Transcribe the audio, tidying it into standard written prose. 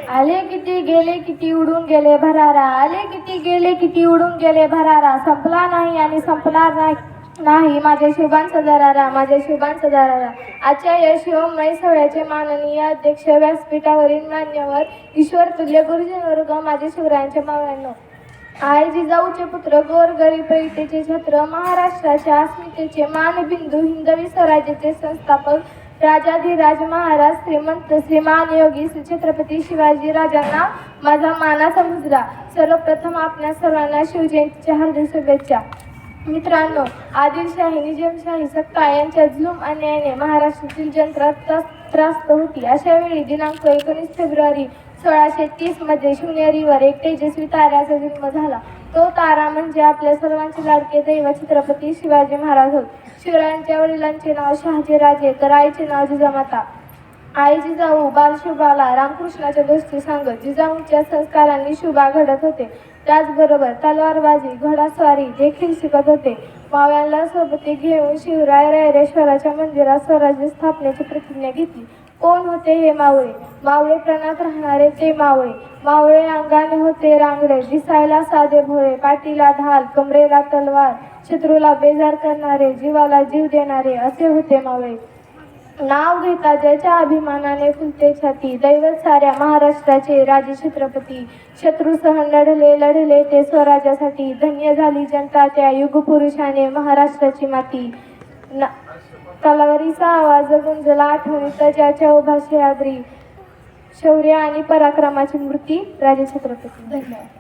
आले किती गेले किती उडून गेले भरारा, आले किती गेले किती उडून गेले भरारा, संपला नाही आणि संपणार नाही माझे शुभांचा दरारा, माझे शुभांचा दरारा. आजच्या या शिवमय सोहळ्याचे माननीय अध्यक्ष, व्यासपीठावरील मान्यवर, ईश्वर तुल्य गुरुजन वर्ग, माझे शिवरायांचे मावळ्यांनो, आई जिजाऊचे पुत्र, गोर गरीब पैठेचे छत्र, महाराष्ट्राच्या अस्मितेचे मानबिंदू, हिंदवी स्वराज्याचे संस्थापक, राजाधिराज महाराज श्रीमंत श्रीमान योगी श्री छत्रपती शिवाजी राजांना माझा मानाचा मुजरा. सर्वप्रथम आपल्या सर्वांना शिवजयंतीच्या हार्दिक शुभेच्छा. मित्रांनो, आदिलशाही निजामशाही सत्ता यांच्या जुलूम अन्यायाने महाराष्ट्रातील जनता त्रस्त होती. अशा वेळी दिनांक 19 फेब्रुवारी 1630 मध्ये शिवनेरीवर एक तेजस्वी ताऱ्याचा जन्म झाला. तो तारा म्हणजे आपल्या सर्वांचे लाडके दैवत छत्रपती शिवाजी महाराज होत. शिवरायांच्या वडिलांचे नाव शहाजीराजे तर आईचे नाव जिजामाता. आई जिजाऊ बालशुभाला रामकृष्णाच्या गोष्टी सांगत जिजाऊंच्या संस्कारांनी शुभा घडत होते. त्याचबरोबर तलवारबाजी, घोडास्वारी देखील शिकत होते. मावळ्यांना सोबती घेऊन शिवराय रायरेश्वराच्या मंदिरात स्वराज्य स्थापनेची प्रतिज्ञा घेतली. कोण होते हे मावळे? मावळे प्राणात राहणारे ते मावळे. मावळे अंगाने होते रांगडे, दिसायला साधे भोळे, पाठीला ढाल, कमरेला तलवार, शत्रूला बेजार करणारे, जीवाला जीव देणारे असे होते मावळे. नाव घेता ज्याच्या अभिमानाने फुलते छाती, दैवत साऱ्या महाराष्ट्राचे राजे छत्रपती. शत्रूसह लढले ते स्वराज्यासाठी, धन्य झाली जनता त्या युगपुरुषाने महाराष्ट्राची माती. तलवारीचा आवाज गुंजला आठवणीत ज्याच्या उभा शेहाद्री, शौर्य आणि पराक्रमाची मूर्ती राजे छत्रपती. धन्यवाद.